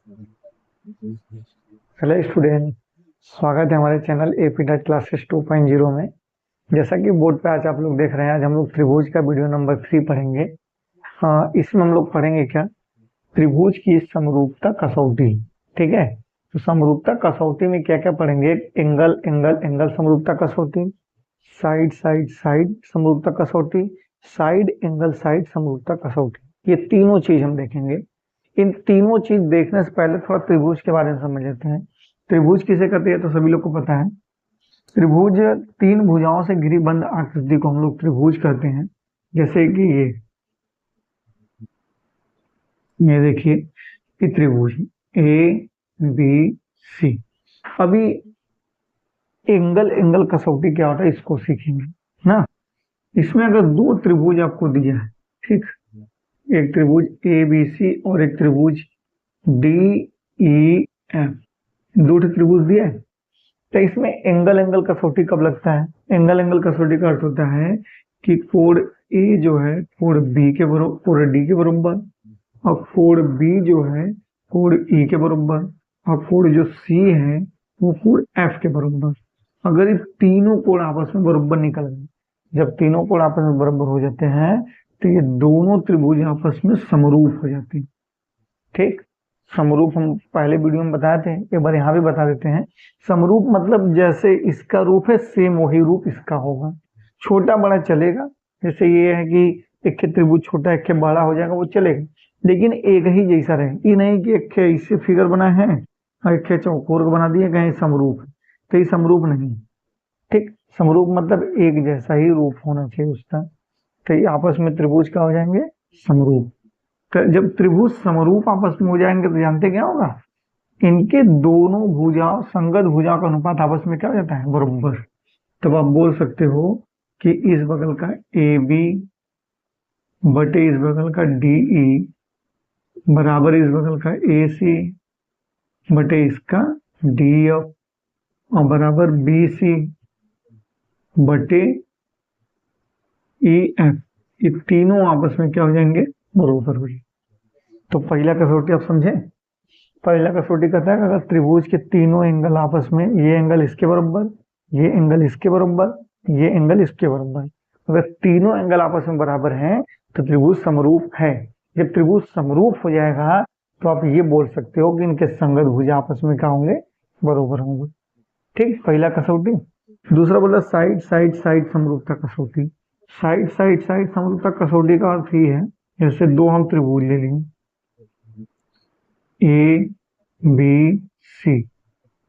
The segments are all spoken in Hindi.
Hello student. स्वागत है हमारे चैनल एपी नेट क्लासेस 2.0 में। जैसा कि बोर्ड पे आज आप लोग देख रहे हैं, आज हम लोग त्रिभुज का वीडियो नंबर 3 पढ़ेंगे। हाँ, इसमें हम लोग पढ़ेंगे क्या, त्रिभुज की समरूपता कसौटी। ठीक है, तो समरूपता कसौटी में क्या क्या पढ़ेंगे? एंगल एंगल एंगल समरूपता कसौटी, साइड साइड साइड समरूपता कसौटी, साइड एंगल साइड समरूपता कसौटी। ये तीनों चीज हम देखेंगे। इन तीनों चीज देखने से पहले थोड़ा त्रिभुज के बारे में समझ लेते हैं। त्रिभुज किसे कहते हैं तो सभी लोग को पता है। त्रिभुज तीन भुजाओं से घिरी बंद आकृति को हम लोग त्रिभुज कहते हैं। जैसे कि ये देखिए, ये त्रिभुज ए बी सी। अभी एंगल एंगल कसौटी क्या होता है इसको सीखेंगे ना। इसमें अगर दो त्रिभुज आपको दिया है, ठीक, एक त्रिभुज ए बी सी और एक त्रिभुज डी ई एफ, दो त्रिभुज दिया है, तो इसमें एंगल एंगल कसौटी कब लगता है? एंगल एंगल कसौटी का अर्थ होता है कि कोण ए जो है कोण बी के बराबर, कोण डी के बराबर, और कोण बी जो है कोण ई के बराबर, और कोण जो सी है वो कोण एफ के बराबर। अगर ये तीनों कोण आपस में बराबर निकल गए, जब तीनों कोण आपस में बराबर हो जाते हैं तो ये दोनों त्रिभुज आपस में समरूप हो जाते हैं। ठीक, समरूप हम पहले वीडियो में बताए थे, एक बार यहाँ भी बता देते हैं। समरूप मतलब जैसे इसका रूप है सेम वही रूप इसका होगा। छोटा बड़ा चलेगा, जैसे ये है कि एक के त्रिभुज छोटा एक के बड़ा हो जाएगा वो चलेगा, लेकिन एक ही जैसा रहे। ये नहीं कि एक के इससे फिगर बना है और एक के चौकोर को बना दिया कहीं समरूप है, तो ये समरूप नहीं। ठीक, समरूप मतलब एक जैसा ही रूप होना चाहिए उसका, तो ये आपस में त्रिभुज का हो जाएंगे समरूप। तो जब त्रिभुज समरूप आपस में हो जाएंगे तो जानते क्या होगा, इनके दोनों भुजा संगत भुजा का अनुपात आपस में क्या हो जाता है? बराबर। तब आप बोल सकते हो कि इस बगल का ए बी बटे इस बगल का डी ई बराबर इस बगल का ए सी बटे इसका डी एफ और बराबर बी सी बटे ई एफ। ये तीनों आपस में क्या हो जाएंगे? बराबर हो जाएंगे। तो पहला कसौटी आप समझे। पहला कसौटी कहता है कि अगर त्रिभुज के तीनों एंगल आपस में, ये एंगल इसके बराबर, ये एंगल इसके बराबर, ये एंगल इसके बराबर, अगर तीनों एंगल आपस में बराबर हैं तो त्रिभुज समरूप है। जब त्रिभुज समरूप हो जाएगा तो आप ये बोल सकते हो कि इनके संगत भुजा आपस में क्या होंगे? बराबर होंगे। ठीक, पहला कसौटी। दूसरा बोला साइड साइड साइड समरूपता कसौटी। साइड साइड साइड समरूपता कसौटी का अर्थ ये है, जैसे दो हम त्रिभुज ले लेंगे A B C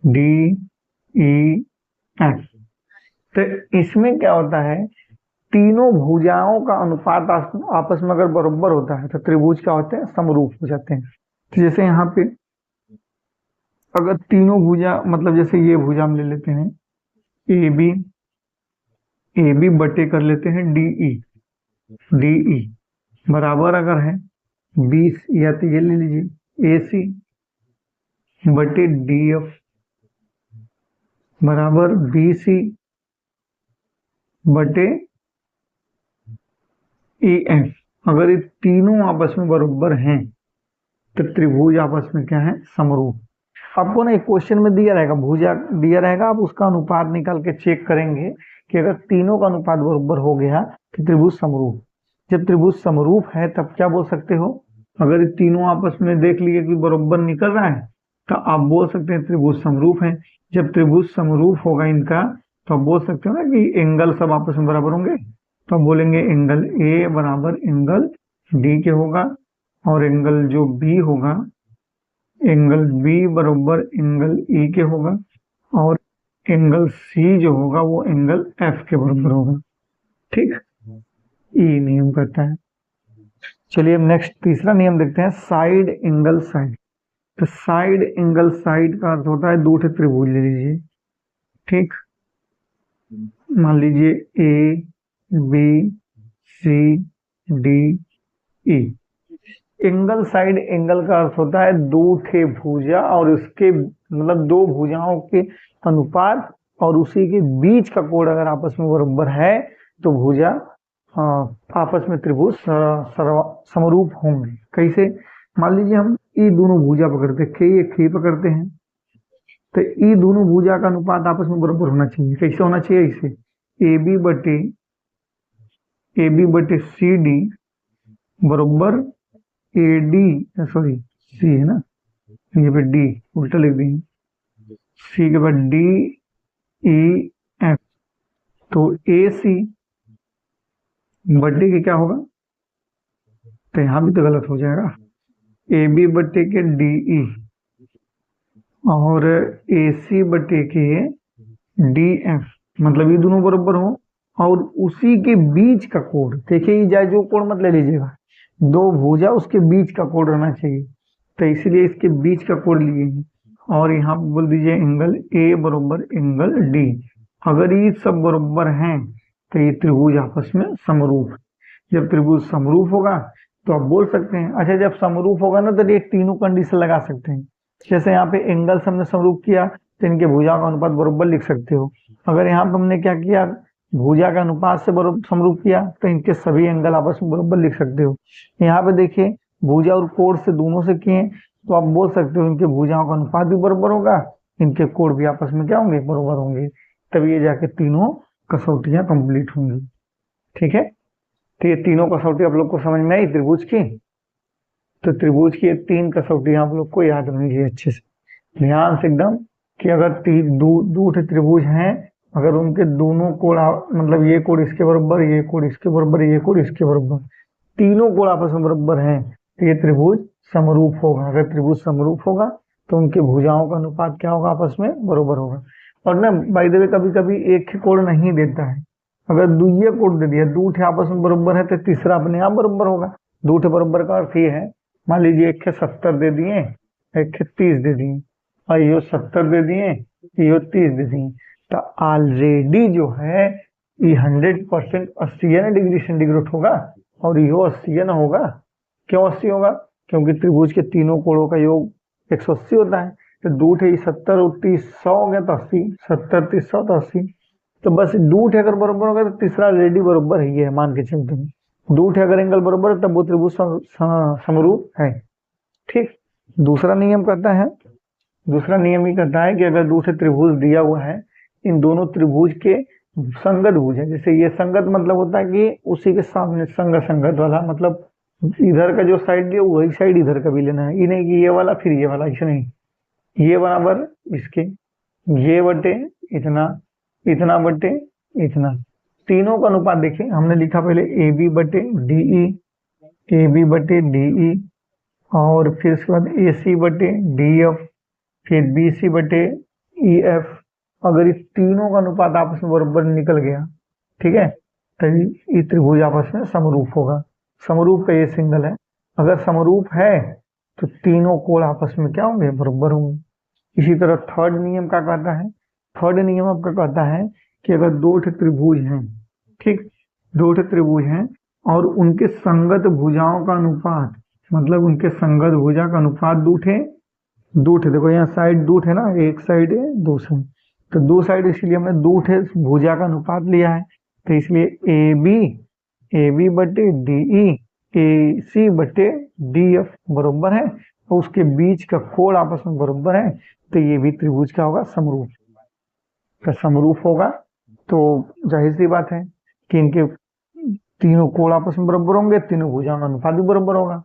D E F, तो इसमें क्या होता है, तीनों भुजाओं का अनुपात आपस में अगर बराबर होता है तो त्रिभुज क्या होते हैं? समरूप हो जाते हैं। तो जैसे यहाँ पे अगर तीनों भुजा, मतलब जैसे ये भुजा हम ले लेते हैं ए बी बटे कर लेते हैं डी ई बराबर अगर है 20, या तो ये ले लीजिए ए सी बटे डी एफ बराबर बी सी बटे ए एफ। अगर ये तीनों आपस में बराबर हैं तो त्रिभुज आपस में क्या है? समरूप। आपको ना एक क्वेश्चन में दिया रहेगा, भुजा दिया रहेगा, आप उसका अनुपात निकाल के चेक करेंगे कि अगर तीनों का अनुपात बराबर हो गया तो त्रिभुज समरूप। जब त्रिभुज समरूप है तब क्या बोल सकते हो, अगर ये तीनों आपस में देख लिए कि बराबर निकल रहा है तो आप बोल सकते हैं त्रिभुज समरूप है। जब त्रिभुज समरूप होगा इनका तो आप बोल सकते हो ना कि एंगल सब आपस में बराबर होंगे, तो हम बोलेंगे एंगल ए बराबर एंगल डी के होगा, और एंगल जो बी होगा एंगल बी बराबर एंगल ई के होगा, और एंगल सी जो होगा वो एंगल एफ के बराबर होगा। ठीक, ई नियम कहता है। चलिए अब नेक्स्ट तीसरा नियम देखते हैं, साइड एंगल साइड। तो साइड एंगल साइड का अर्थ होता है, दो त्रिभुज ले लीजिए। ठीक, मान लीजिए A B C D E. Angle side angle का अर्थ होता है दो ठे भुजा और उसके मतलब दो भुजाओं के अनुपात और उसी के बीच का कोण अगर आपस में बराबर है तो भुजा आपस में त्रिभुज समरूप होंगे। कैसे? मान लीजिए हम ई दोनों भुजा पकड़ते, खे पकड़ते हैं, तो ई दोनों भुजा का अनुपात आपस में बराबर होना चाहिए। कैसे होना चाहिए? इसे ए बी बटे सी डी बराबर ए डी, सॉरी सी है ना, ये पे डी उल्टा लिख देंगे, सी के बाद डी ई एफ, तो ए सी बटे के क्या होगा, तो यहां भी तो गलत हो जाएगा, ए बी बटे के डी ई और ए सी बटे के डी एफ, मतलब ये दोनों बराबर हो और उसी के बीच का कोण, देखिए जाए जो कोण मत ले लीजिएगा, दो भुजा उसके बीच का कोण रहना चाहिए, तो इसीलिए इसके बीच का कोण लिए हैं। और यहाँ बोल दीजिए एंगल ए बराबर एंगल डी। अगर ये सब बराबर हैं तो ये त्रिभुज आपस में समरूप है। जब त्रिभुज समरूप होगा तो आप बोल सकते हैं, अच्छा जब समरूप होगा ना तो एक तीनों कंडीशन लगा सकते हैं। जैसे यहाँ पे एंगल से हमने समरूप किया तो इनके भुजा का अनुपात बराबर लिख सकते हो। अगर यहाँ पे हमने क्या किया, भुजा का अनुपात से बराबर समरूप किया तो इनके सभी एंगल आपस में बराबर लिख सकते हो। यहाँ पे देखिए भुजा और कोण से दोनों से किए तो आप बोल सकते हो इनके भुजाओं का अनुपात भी बराबर होगा, इनके कोण भी आपस में क्या होंगे, बराबर होंगे, तब ये जाके तीनों कसौटियां कंप्लीट होंगी। ठीक है, तो ये तीनों कसौटी आप लोग को समझ में आई त्रिभुज की। तो त्रिभुज की ये तीन कसौटियां आप लोग को याद होनी चाहिए अच्छे से, ध्यान से एकदम, कि अगर दो त्रिभुज हैं, अगर उनके दोनों कोण मतलब ये कोण इसके बराबर, ये कोण इसके बराबर, ये कोण इसके बराबर, तीनों कोण आपस में बराबर हैं तो ये त्रिभुज समरूप होगा। अगर त्रिभुज समरूप होगा तो उनके भुजाओं का अनुपात क्या होगा, आपस में बराबर होगा। और ना बाय द वे कभी कभी एक ही कोण नहीं देता है, अगर दुइये कोण दे दिया, दो ठे आपस में बराबर है तो तीसरा अपने आप बराबर होगा। दो ठे बराबर का अर्थ ये है, मान लीजिए एक 70 दे दिए, एक 30 दे दिए, और यो 70 दे दिए, यो 30 दे दिए, तो ऑलरेडी जो है ये 100% 80 डिग्री सेंटीग्रेड होगा और यो 80 होगा। क्यों 80 होगा? क्योंकि त्रिभुज के तीनों कोणों का योग 180 होता है, तो दो ठे 70 और 30 100 हो गया तो 80, 70 30 100 तो 80। तो बस दो ठे अगर बराबर होगा तो तीसरा ऑलरेडी बराबर ही है, मान के चलते हैं। दो ठे अगर एंगल बराबर है तब वो त्रिभुज समरूप है। ठीक, दूसरा नियम कहता है, दूसरा नियम ही कहता है कि अगर दो ठे त्रिभुज दिया हुआ है, इन दोनों त्रिभुज के संगत भुज है, जैसे ये संगत मतलब होता है कि उसी के सामने संगत वाला, मतलब इधर का जो साइड दिया वही साइड इधर का भी लेना है, ये नहीं कि ये वाला फिर ये वाला, ऐसे नहीं, ये बराबर इसके, ये बटे इतना, इतना बटे इतना, तीनों का अनुपात देखिए हमने लिखा पहले ए बी बटे डीई, ए बी बटे डीई, और फिर उसके बाद ए सी बटे डी एफ, फिर बी सी बटे ई एफ। अगर इस तीनों का अनुपात आपस में बराबर निकल गया, ठीक है, तो ये त्रिभुज आपस में समरूप होगा। समरूप का ये सिंगल है, अगर समरूप है तो तीनों कोण आपस में क्या होंगे, बराबर होंगे। इसी तरह थर्ड नियम क्या कहता है, थर्ड नियम आपका कहता है कि अगर दो ठे त्रिभुज हैं, ठीक, दो ठे त्रिभुज हैं और उनके संगत भुजाओं का अनुपात, मतलब उनके संगत भुजा का अनुपात दो ठे, देखो यहाँ साइड दो ठे ना, एक साइड है दो साइड, तो दो साइड इसलिए हमने दो ठे भुजा का अनुपात लिया है, तो इसलिए ए बी बटे डीई, ए सी बटे डी एफ बराबर है, और उसके बीच का कोण आपस में बराबर है, तो ये भी त्रिभुज का होगा समरूप। तो समरूप होगा तो जाहिर सी बात है कि इनके तीनों कोण आपस में बराबर होंगे, तीनों भुजाओं का अनुपात भी बराबर होगा।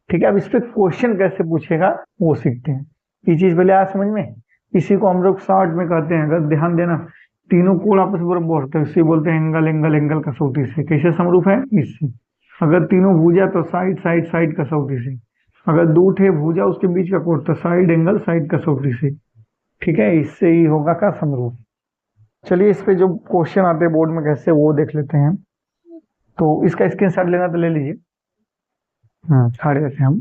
ठीक है, अब इस पे क्वेश्चन कैसे पूछेगा वो सीखते हैं। ये चीज पहले आज समझ में, इसी को हम लोग शॉर्ट में कहते हैं, अगर ध्यान देना, तीनों कोण आपस में बराबर होते हैं, इसे बोलते हैं एंगल एंगल एंगल कसौटी से। कैसे समरूप है? इससे। अगर तीनों भुजा तो साइड साइड साइड कसौटी से, अगर दो ठे भुजा उसके बीच का कोण तो साइड एंगल साइड कसौटी से। ठीक है, इससे ही होगा का समरूप। चलिए इस पे जो क्वेश्चन आते हैं बोर्ड में कैसे वो देख लेते हैं। तो इसका स्क्रीनशॉट लेना तो ले लीजिए, खड़े रहते हैं हम।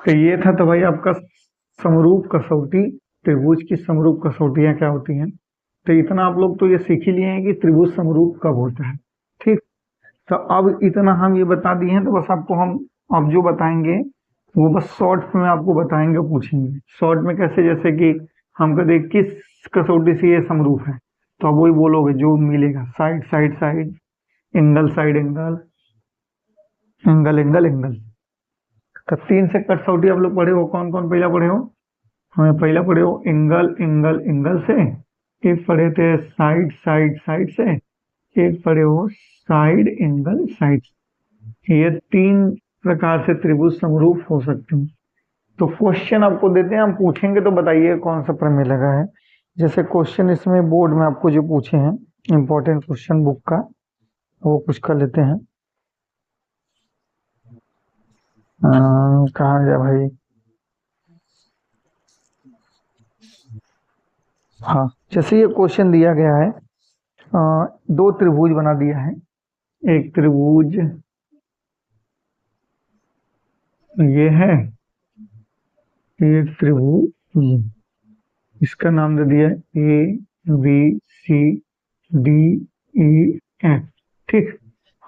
तो ये था तो भाई आपका समरूप कसौटी, त्रिभुज की समरूप कसौटियां क्या होती हैं। तो इतना आप लोग तो ये सीख ही लिए हैं कि त्रिभुज समरूप कब होता है। ठीक, तो अब इतना हम ये बता दिए हैं, तो बस आपको हम अब जो बताएंगे वो बस शॉर्ट में आपको बताएंगे, पूछेंगे शॉर्ट में कैसे, जैसे कि हम कहते किस कसौटी से ये समरूप है, तो अब वही बोलोगे जो मिलेगा, side side side, angle side angle, angle angle angle. तो 3 से कसौटी आप लोग पढ़े हो, कौन कौन पहला पढ़े हो? हमें पहला पढ़े हो एंगल एंगल एंगल से, एक पढ़े थे साइड साइड साइड से, एक पढ़े हो साइड एंगल साइड से। ये 3 प्रकार से त्रिभुज समरूप हो सकते हैं। तो क्वेश्चन आपको देते हैं, हम पूछेंगे तो बताइए कौन सा प्रमेय लगा है। जैसे क्वेश्चन इसमें बोर्ड में आपको जो पूछे हैं इंपॉर्टेंट क्वेश्चन बुक का, वो कुछ कर लेते हैं। कहाँ गया भाई? हाँ, जैसे ये क्वेश्चन दिया गया है, 2 त्रिभुज बना दिया है। एक त्रिभुज ये है, एक त्रिभुज ये। इसका नाम दे दिया A B C D E F. ठीक,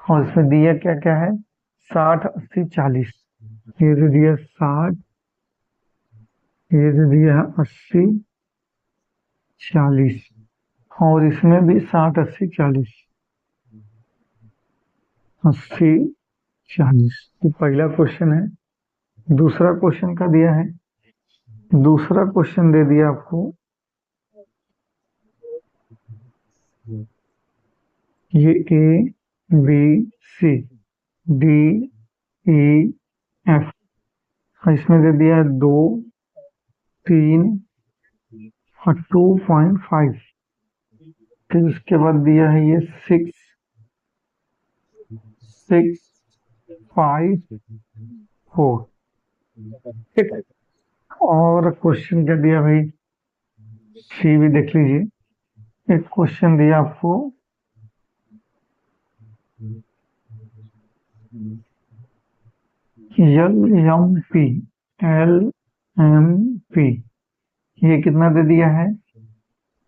और इसमें दिया क्या क्या है? 60 80 40। ये दे दिया 60, ये दे दिया 80 40, और इसमें भी 60 80 40 80 40। ये पहला क्वेश्चन है। दूसरा क्वेश्चन का दिया है, दूसरा क्वेश्चन दे दिया आपको ये A B C D E F, इसमें दे दिया है 2 3 और 2.5। फिर उसके बाद दिया है ये 6 6 5 4। ठीक है, और क्वेश्चन क्या दिया भाई? सी भी देख लीजिए। एक क्वेश्चन दिया आपको एल एम पी, ये कितना दे दिया है?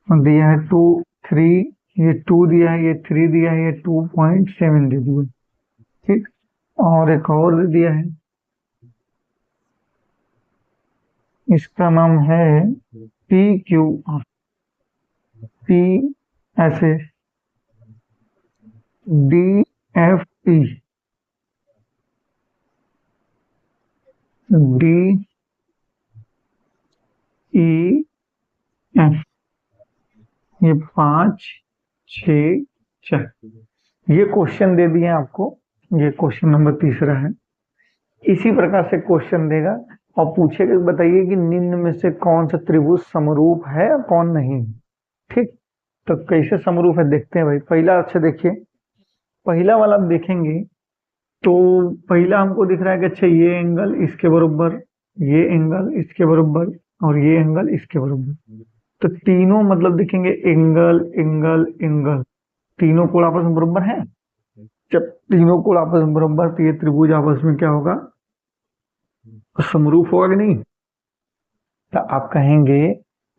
दिया है 2 3, ये 2 दिया है, ये 3 दिया है, ये 2.7 दे दिया। ठीक, और एक और दे दिया है, इसका नाम है पी क्यू आर। पी ऐसे D F E D E F, ये 5 6 4। ये क्वेश्चन दे दिए आपको, ये क्वेश्चन नंबर तीसरा है। इसी प्रकार से क्वेश्चन देगा और पूछेगा बताइए कि निम्न में से कौन सा त्रिभुज समरूप है और कौन नहीं। ठीक, तो कैसे समरूप है देखते हैं भाई। पहला अच्छा देखिए, पहला वाला आप देखेंगे तो पहला हमको दिख रहा है कि अच्छा ये एंगल इसके बराबर, ये एंगल इसके बराबर, और ये एंगल इसके बराबर। तो तीनों मतलब दिखेंगे एंगल एंगल एंगल, तीनों कोण आपस में बराबर है। जब तीनों कोण आपस में बराबर, तो ये त्रिभुज आपस में क्या होगा? समरूप होगा कि नहीं? तो आप कहेंगे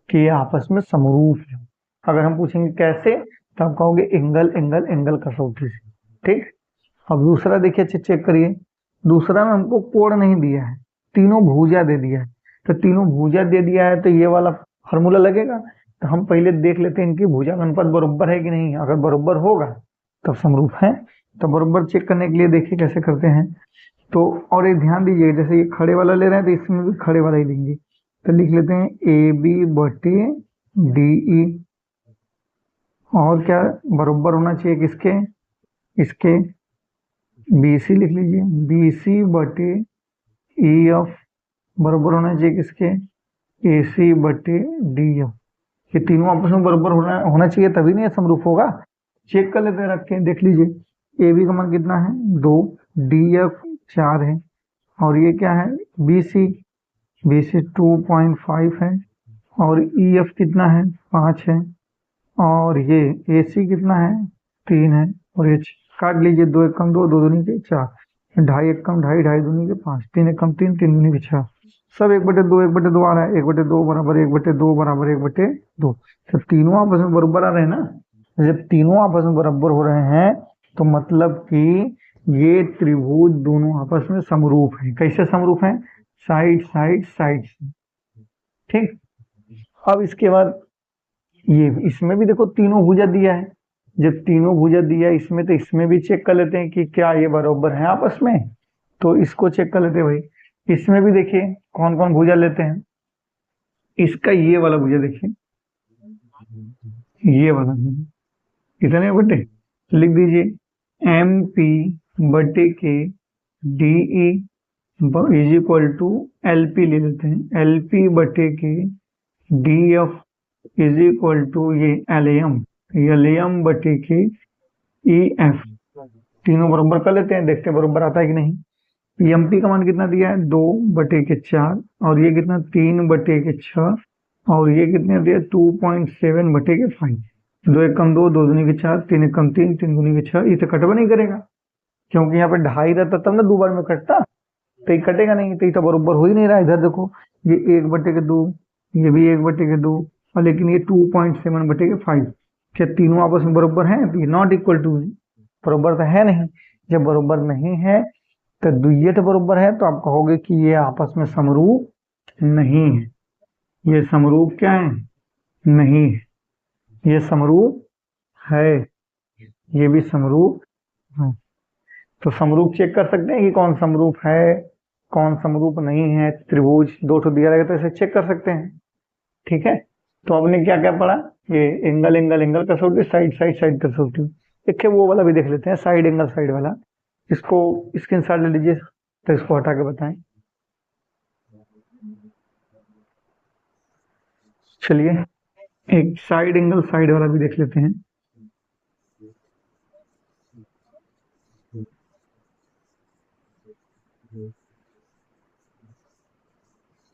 कि ये आपस में समरूप है। अगर हम पूछेंगे कैसे, तो आप कहोगे एंगल एंगल एंगल कसौटी से। ठीक, अब दूसरा देखिए, अच्छे चेक करिए। दूसरा में हमको कोण नहीं दिया है, तीनों भुजा दे दिया है। तो तीनों भुजा दे दिया है तो ये वाला फार्मूला लगेगा। तो हम पहले देख लेते हैं इनकी भुजा का अनुपात बराबर है कि नहीं। अगर बराबर होगा तब समरूप है। तो बराबर चेक करने के लिए देखिए कैसे करते हैं। तो और एक ध्यान दीजिए, जैसे ये खड़े वाला ले रहे हैं तो इसमें भी खड़े वाला ही लेंगे। तो लिख लेते हैं ए बी बटे डी ई, और क्या बराबर होना चाहिए किसके? इसके। बी सी लिख लीजिए, बी सी बटे ई एफ बराबर होना चाहिए किसके? ए सी बटे डी एफ। ये तीनों आपस में बराबर होना चाहिए, तभी नहीं समरूप होगा। चेक कर लेते हैं, रख के देख लीजिए। ए बी का मान कितना है? 2, डी एफ 4 है, और ये क्या है? बी सी 2.5 है, और ई एफ कितना है? 5 है, और ये ए सी कितना है? 3 है, और ये काट लीजिए। 2 एक कम 2, 2 दूनी के 4, 2.5 एक कम 2.5, 2.5 दूनी के 5, 3 एक कम 3, 3 दूनी के 6। सब 1/2 1/2 आ रहा है। 1/2 बराबर 1/2 बराबर 1/2। जब तीनों आपस में बराबर आ रहे हैं ना, जब तीनों आपस में बराबर हो रहे हैं तो मतलब कि ये त्रिभुज दोनों आपस में समरूप है। कैसे समरूप है? साइड साइड साइड से। ठीक, अब इसके बाद ये इसमें भी देखो तीनों भुजा दिया है, जब तीनों भुजा दिया इसमें तो इसमें भी चेक कर लेते हैं कि क्या ये बराबर है आपस में। तो इसको चेक कर लेते हैं भाई। इसमें भी देखिए कौन कौन भुजा लेते हैं। इसका ये वाला भुजा देखिए, ये वाला भुजा कितने बटे, लिख दीजिए एम पी बटे के D E is equal to L P ले लेते हैं, एल पी बटे के D F is equal to ये एल एम बटे के ई एफ। तीनों बराबर कर लेते हैं, देखते हैं बराबर आता है कि नहीं। पीएमपी का मान कितना दिया है 2/4 और ये कितना 3/6 और ये कितने दिया 2.7/5। 2 एक कम 2, 2 दूनी के 4, 3 एक कम 3, 3 दूनी के 6। इसे कटवा नहीं करेगा क्योंकि यहाँ पे 2.5 रहता तब ना 2 बार में कटता, तो ये कटेगा नहीं, तो ये तो बराबर हो ही नहीं रहा। इधर देखो ये 1/2, ये भी 1/2 और लेकिन ये 2.7/5। क्या तीनों आपस में बराबर हैं? तो ये नॉट इक्वल टू, बराबर तो है नहीं। जब बराबर नहीं है तो द्वियत बराबर है, तो आप कहोगे कि ये आपस में समरूप नहीं है। ये समरूप क्या है? नहीं है। ये समरूप है, ये भी समरूप है। तो समरूप चेक कर सकते हैं कि कौन समरूप है कौन समरूप नहीं है। त्रिभुज 2 ठो दिया रहेगा तो इसे चेक कर सकते हैं। ठीक है, तो आपने क्या क्या पढ़ा? ये एंगल एंगल एंगल कसौटी, साइड साइड साइड कसौटी। देखिए वो वाला भी देख लेते हैं, साइड एंगल साइड वाला। इसको स्क्रीनशॉट ले लीजिए, तो इसको हटा के बताएं। चलिए एक साइड एंगल साइड वाला भी देख लेते हैं।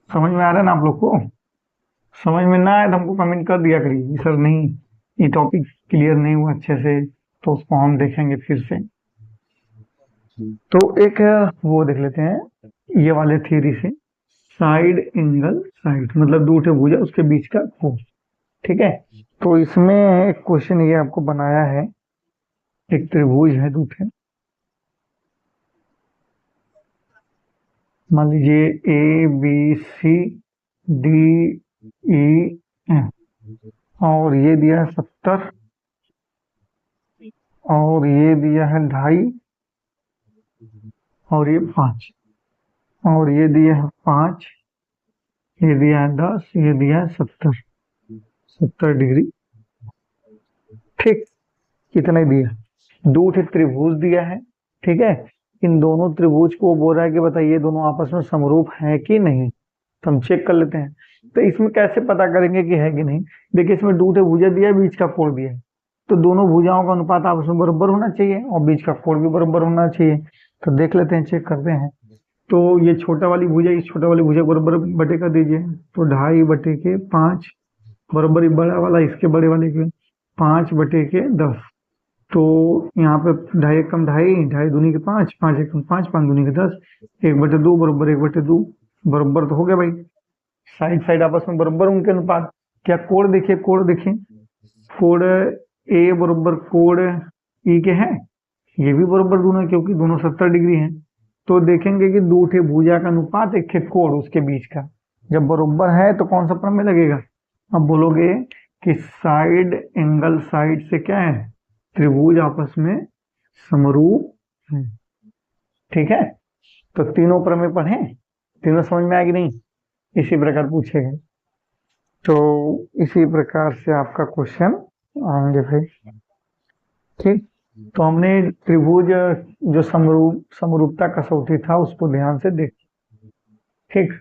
समझ में आ रहा है ना आप लोग को? समझ में ना आए तो हमको कमेंट कर दिया करिए सर नहीं ये टॉपिक क्लियर नहीं हुआ अच्छे से, तो उसको हम देखेंगे फिर से। तो एक वो देख लेते हैं ये वाले थ्योरी से, साइड एंगल साइड मतलब दो ठे भुजा उसके बीच का कोण। ठीक है, तो इसमें एक क्वेश्चन ये आपको बनाया है, एक त्रिभुज है दो ठे, मान लीजिए A B C D E F और ये दिया है 70 और ये दिया है 2.5 और ये 5 और ये दिया है 5, ये दिया है 10, ये दिया है 70 डिग्री। ठीक, कितना दिया? दो ठे त्रिभुज दिया है। ठीक है, इन दोनों त्रिभुज को बोल रहा है कि बताइए दोनों आपस में समरूप है कि नहीं, तो हम चेक कर लेते हैं। तो इसमें कैसे पता करेंगे कि है कि नहीं? देखिए इसमें दो ठे भुजा दिया है, बीच का कोण दिया है, तो दोनों भुजाओं का अनुपात आपस में बराबर होना चाहिए और बीच का कोण भी बराबर होना चाहिए। तो देख लेते हैं, चेक करते हैं। तो ये छोटा वाली भुजा इस छोटा वाली भुजा बराबर बटे कर दीजिए, तो 2.5/5 बराबर ही बड़ा वाला इसके बड़े वाले के 5/10। तो यहाँ पे 2.5 एक कम 2.5, 2.5 दूनी के 5, 5 एक कम 5, 5 दूनी के 10, 1/2 बराबर 1/2 बराबर तो हो गया भाई। साइड साइड आपस में बराबर उनके अनुपात। क्या कोण देखिए, कोण देखिए, कोण ए बराबर कोण ई के हैं, ये भी बराबर दोनों क्योंकि दोनों 70 डिग्री हैं। तो देखेंगे कि दो ठे भुजा का अनुपात एक ठे कोण उसके बीच का जब बराबर है तो कौन सा प्रमेय लगेगा? अब बोलोगे कि साइड एंगल साइड से क्या है, त्रिभुज आपस में समरूप है। ठीक है, तो तीनों प्रमेय पढ़े, तीनों समझ में आएगी नहीं? इसी प्रकार पूछेगा, तो इसी प्रकार से आपका क्वेश्चन आएंगे भाई। ठीक, तो हमने त्रिभुज जो समरूपता कसौटी था उसको ध्यान से देख। ठीक,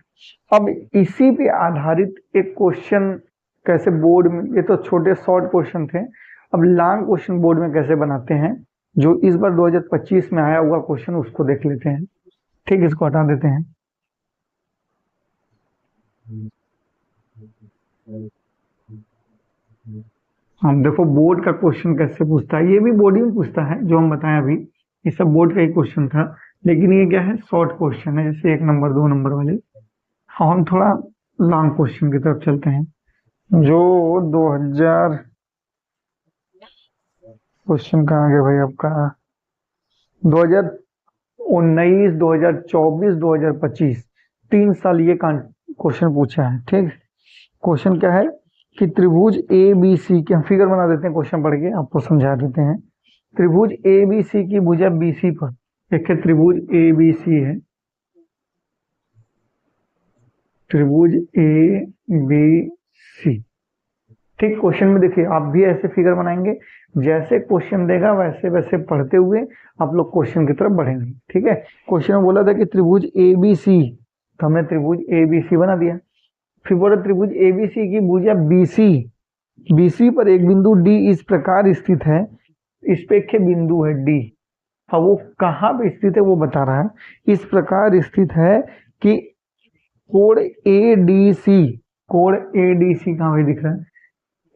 अब इसी पे आधारित एक क्वेश्चन कैसे बोर्ड में, ये तो छोटे शॉर्ट क्वेश्चन थे, अब लॉन्ग क्वेश्चन बोर्ड में कैसे बनाते हैं, जो इस बार 2025 में आया हुआ क्वेश्चन उसको देख लेते हैं। ठीक, इसको हटा देते हैं। हम देखो बोर्ड का क्वेश्चन कैसे पूछता है, ये भी बोर्ड ही में पूछता है जो हम बताएं अभी, ये सब बोर्ड का ही क्वेश्चन था, लेकिन ये क्या है शॉर्ट क्वेश्चन है, जैसे 1 नंबर 2 नंबर वाले। हम थोड़ा लॉन्ग क्वेश्चन की तरफ चलते हैं, जो 2000 क्वेश्चन कहाँ गया भाई आपका, 2019, 2024, 2025 3 साल ये क्वेश्चन पूछा है। ठीक, क्वेश्चन क्या है कि त्रिभुज ए बी सी के, हम फिगर बना देते हैं क्वेश्चन पढ़ के आपको समझा देते हैं। त्रिभुज ए बी सी की भुजा बीसी पर, देखिए त्रिभुज ए बी सी है, त्रिभुज ए बी सी। ठीक, क्वेश्चन में देखिए आप भी ऐसे फिगर बनाएंगे, जैसे क्वेश्चन देगा वैसे वैसे पढ़ते हुए आप लोग क्वेश्चन की तरफ बढ़ेंगे। ठीक है, क्वेश्चन में बोला था कि त्रिभुज ए बी सी, तो हमने त्रिभुज ए बी सी बना दिया। फिर बोला त्रिभुज ए बी सी की भुजा बीसी, बीसी पर एक बिंदु डी इस प्रकार स्थित है, इस पे एक बिंदु है डी, अब वो कहाँ पे स्थित है वो बता रहा है। इस प्रकार स्थित है कि कोण ए डी सी, कोण ए डी सी कहाँ पे दिख रहा है,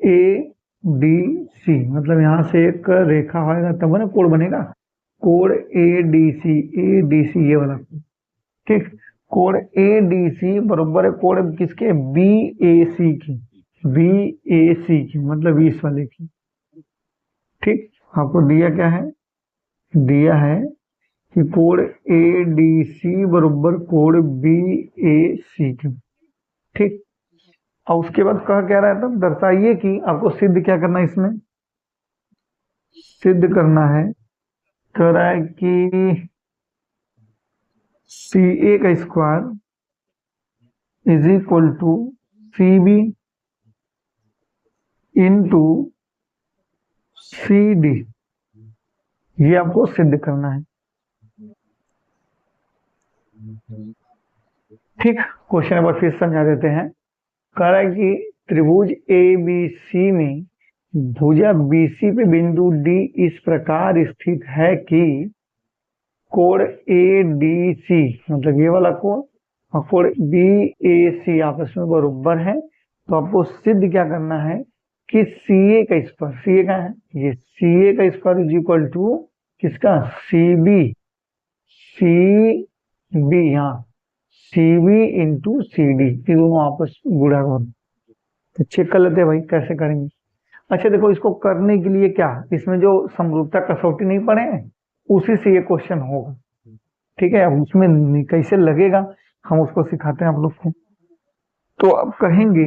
ए डी सी, मतलब यहाँ से एक रेखा होगा तब ना कोण बनेगा, कोण A D C, A D C ये वाला। ठीक, कोण ए डी सी बराबर है कोण किसके, बी ए सी की, बी ए सी की मतलब 20 वाले की। ठीक, आपको दिया क्या है, दिया है कि कोण ए डी सी बराबर कोण बी ए सी की। ठीक, और उसके बाद कहा क्या रहा है, तब दर्शाइए कि आपको सिद्ध क्या करना है, इसमें सिद्ध करना है, कह रहा है कि सी ए का square is equal to C B into C D, ये आपको सिद्ध करना है। ठीक, क्वेश्चन नंबर फिर समझा देते हैं। कह रहा है कि त्रिभुज ए बी सी में भुजा बीसी पे बिंदु डी इस प्रकार स्थित है कि कोण ए डी सी मतलब ये वाला कोण और कोण बी ए सी आपस में बराबर है। तो आपको सिद्ध क्या करना है कि सी ए का स्क्वायर, सी ए का है ये, सी ए का स्क्वायर इज इक्वल टू किसका, सी बी, यहाँ C B into C D, ये दोनों आपस में गुणा करो। तो चेक कर लेते हैं भाई कैसे करेंगे। अच्छा देखो, इसको करने के लिए क्या, इसमें जो समरूपता कसौटी नहीं पढ़े हैं उसी से ये क्वेश्चन होगा। ठीक है, अब उसमें कैसे लगेगा हम उसको सिखाते हैं आप लोग को। तो अब कहेंगे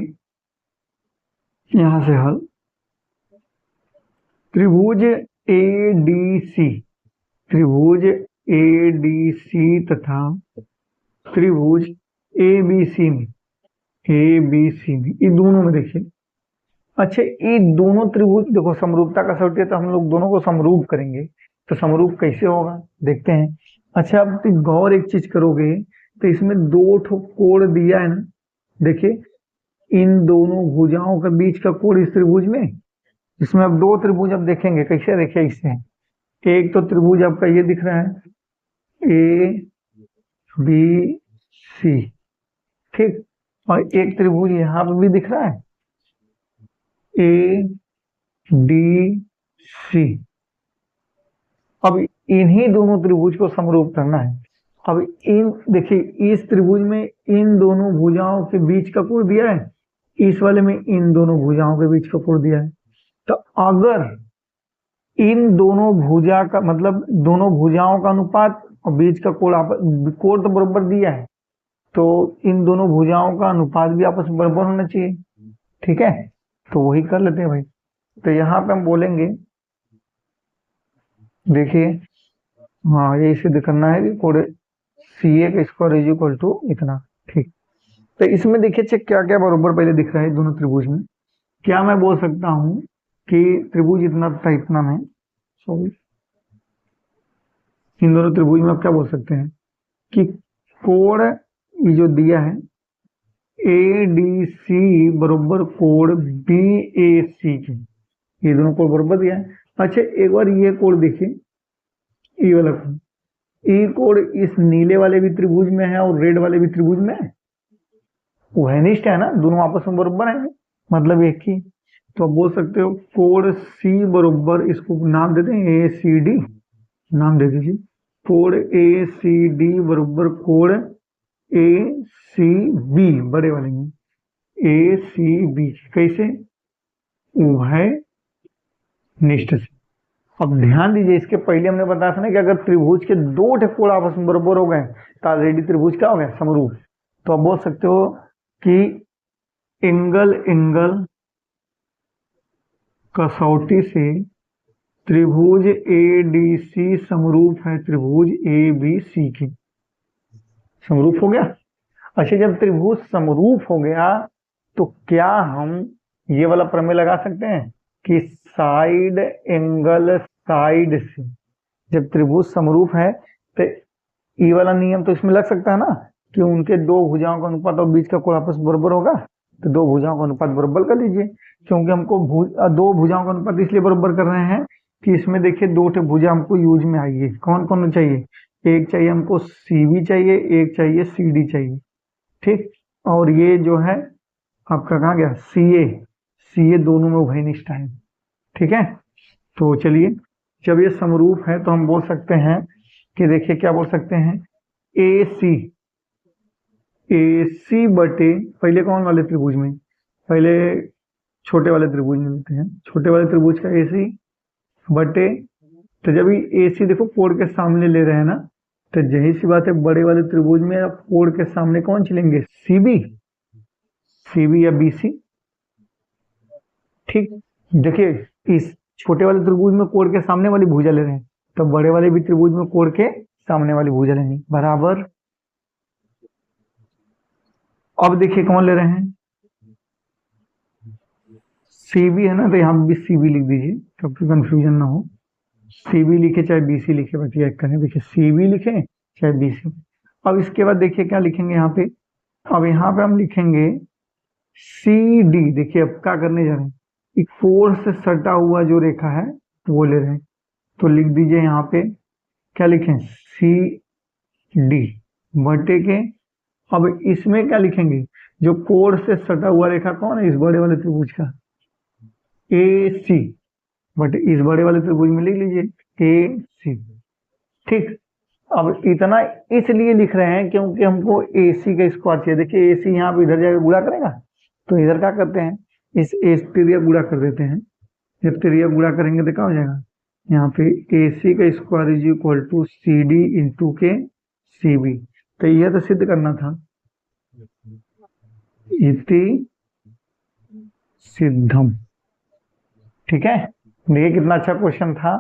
यहां से हल, त्रिभुज ए डी सी, त्रिभुज ए डी सी तथा त्रिभुज ए बी सी में, ए बी सी में, ये दोनों में देखिए। अच्छा, ये दोनों त्रिभुज देखो समरूपता कसौटी है तो हम लोग दोनों को समरूप करेंगे, तो समरूप कैसे होगा देखते हैं। अच्छा, अब तो गौर एक चीज करोगे तो इसमें दो ठो कोण दिया है ना, देखिए इन दोनों भुजाओं के बीच का कोण इस त्रिभुज में, इसमें अब दो त्रिभुज अब देखेंगे कैसे, देखिए इससे एक तो त्रिभुज आपका ये दिख रहा है ए बी सी, ठीक, और एक त्रिभुज यहाँ पे भी दिख रहा है ए डी सी। अब इन्हीं दोनों त्रिभुज को समरूप करना है। अब इन देखिए इस त्रिभुज में इन दोनों भुजाओं के बीच का कोण दिया है, इस वाले में इन दोनों भुजाओं के बीच का कोण दिया है। तो अगर इन दोनों भुजा का मतलब दोनों भुजाओं का अनुपात और बीच का कोण कोण तो बराबर दिया है, तो इन दोनों भुजाओं का अनुपात भी आपस में बराबर होना चाहिए। ठीक है, तो वही कर लेते हैं भाई। तो यहाँ पे हम बोलेंगे देखिए, हाँ ये सिद्ध करना है कि कोण सी ए का स्क्वायर इज इक्वल टू इतना। ठीक, तो इसमें देखिए चेक क्या क्या बराबर पहले दिख रहा है दोनों त्रिभुज में। क्या मैं बोल सकता हूँ कि त्रिभुज इतना तथा इतना में, सॉरी इन दोनों त्रिभुज में आप क्या बोल सकते हैं कि कोण ये जो दिया है ए डी सी बराबर कोण बी ए सी की, ये दोनों कोण बराबर दिया है। अच्छा एक बार ये कोण देखिए, ये वाला कोण, ये कोण इस नीले वाले भी त्रिभुज में है और रेड वाले भी त्रिभुज में है, वो हेनिष्ठ है ना, दोनों आपस में बराबर है मतलब एक ही। तो आप बोल सकते हो कोण सी बराबर, इसको नाम दे दें ए सी डी, नाम दे दीजिए कोण ए सी डी बराबर कोण ए सी बी, बड़े वाले में ए सी बी, कैसे, उभय निष्ठ से। अब ध्यान दीजिए, इसके पहले हमने बताया था ना कि अगर त्रिभुज के दो ठे कोण आपस में बराबर हो गए तो ऑलरेडी त्रिभुज क्या हो गया, समरूप। तो आप बोल सकते हो कि एंगल एंगल कसौटी से त्रिभुज एडीसी समरूप है त्रिभुज एबीसी के। समरूप हो गया। अच्छा, जब त्रिभुज समरूप हो गया तो क्या हम ये वाला प्रमेय लगा सकते हैं कि साइड एंगल साइड से, जब त्रिभुज समरूप है तो ये वाला नियम तो इसमें लग सकता है ना कि उनके दो भुजाओं का अनुपात और बीच का कोण आपस बराबर होगा, तो दो भुजाओं का अनुपात बराबर कर लीजिए। क्योंकि हमको दो भुजाओं का अनुपात इसलिए बराबर कर रहे हैं कि इसमें देखिए दो भुजा हमको यूज में आई है। कौन कौन चाहिए? एक चाहिए हमको सीबी चाहिए, एक चाहिए सीडी चाहिए, ठीक। और ये जो है आपका कहाँ गया? सीए। सीए दोनों में उभयनिष्ठ है, ठीक है। तो चलिए, जब ये समरूप है तो हम बोल सकते हैं कि देखिए क्या बोल सकते हैं, ए सी बटे, पहले कौन वाले त्रिभुज में, पहले छोटे वाले त्रिभुज में लेते हैं, छोटे वाले त्रिभुज का ए सी बटे, तो जब ये ए सी देखो कोण के सामने ले रहे हैं ना, तो यही सी बात है बड़े वाले त्रिभुज में आप कोण के सामने कौन चलेंगे? सीबी, सीबी या बीसी, ठीक। देखिए इस छोटे वाले त्रिभुज में कोण के सामने वाली भुजा ले रहे हैं, तो बड़े वाले भी त्रिभुज में कोण के सामने वाली भुजा लेनी, बराबर। अब देखिए कौन ले रहे हैं? सीबी है ना, तो यहाँ भी सीबी लिख दीजिए ताकि कंफ्यूजन ना हो। सीबी लिखे चाहे बीसी लिखे, बस ये करें, देखिए सीबी लिखे चाहे बीसी। अब इसके बाद देखिए क्या लिखेंगे यहाँ पे, अब यहाँ पे हम लिखेंगे सी डी। देखिए अब क्या करने जा रहे हैं, एक कोण से सटा हुआ जो रेखा है वो ले रहे हैं, तो लिख दीजिए यहाँ पे क्या लिखें, सी डी बटे के। अब इसमें क्या लिखेंगे, जो कोण से सटा हुआ रेखा कौन है? इस बड़े वाले त्रिभुज का ए सी, बट इस बड़े वाले त्रिभुज में लिख लीजिए ए सी, ठीक। अब इतना इसलिए लिख रहे हैं क्योंकि हमको ए सी का स्क्वायर चाहिए। देखिए ए सी यहाँ पे इधर जाकर गुणा करेगा, तो इधर क्या करते हैं, इस ए तिरिया गुणा कर देते हैं। जब तिरिया गुणा करेंगे तो क्या हो जाएगा, यहाँ पे ए सी का square is equal to C D into के सी बी। तो यह तो सिद्ध करना था, इति सिद्धम, ठीक है। देखिए कितना अच्छा क्वेश्चन था।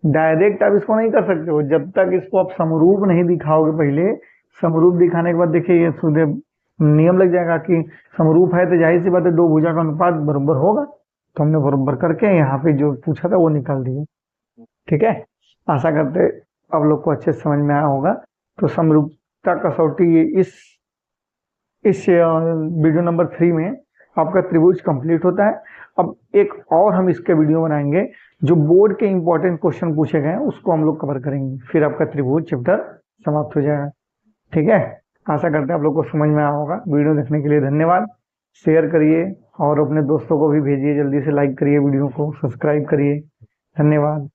डायरेक्ट आप इसको नहीं कर सकते हो जब तक इसको आप समरूप नहीं दिखाओगे। पहले समरूप दिखाने के बाद देखिए ये सीधे नियम लग जाएगा कि समरूप है तो जाहिर सी बात है दो भुजा का अनुपात बराबर होगा। तो हमने बराबर करके यहाँ पे जो पूछा था वो निकाल दिए, ठीक है। आशा करते आप लोग को अच्छे से समझ में आया होगा। तो समरूपता कसौटी इस वीडियो नंबर 3 में आपका त्रिभुज कंप्लीट होता है। अब एक और हम इसके वीडियो बनाएंगे जो बोर्ड के इंपॉर्टेंट क्वेश्चन पूछे गए हैं उसको हम लोग कवर करेंगे, फिर आपका त्रिभुज चैप्टर समाप्त हो जाएगा, ठीक है। आशा करते हैं आप लोग को समझ में आया होगा। वीडियो देखने के लिए धन्यवाद। शेयर करिए और अपने दोस्तों को भी भेजिए, जल्दी से लाइक करिए, वीडियो को सब्सक्राइब करिए। धन्यवाद।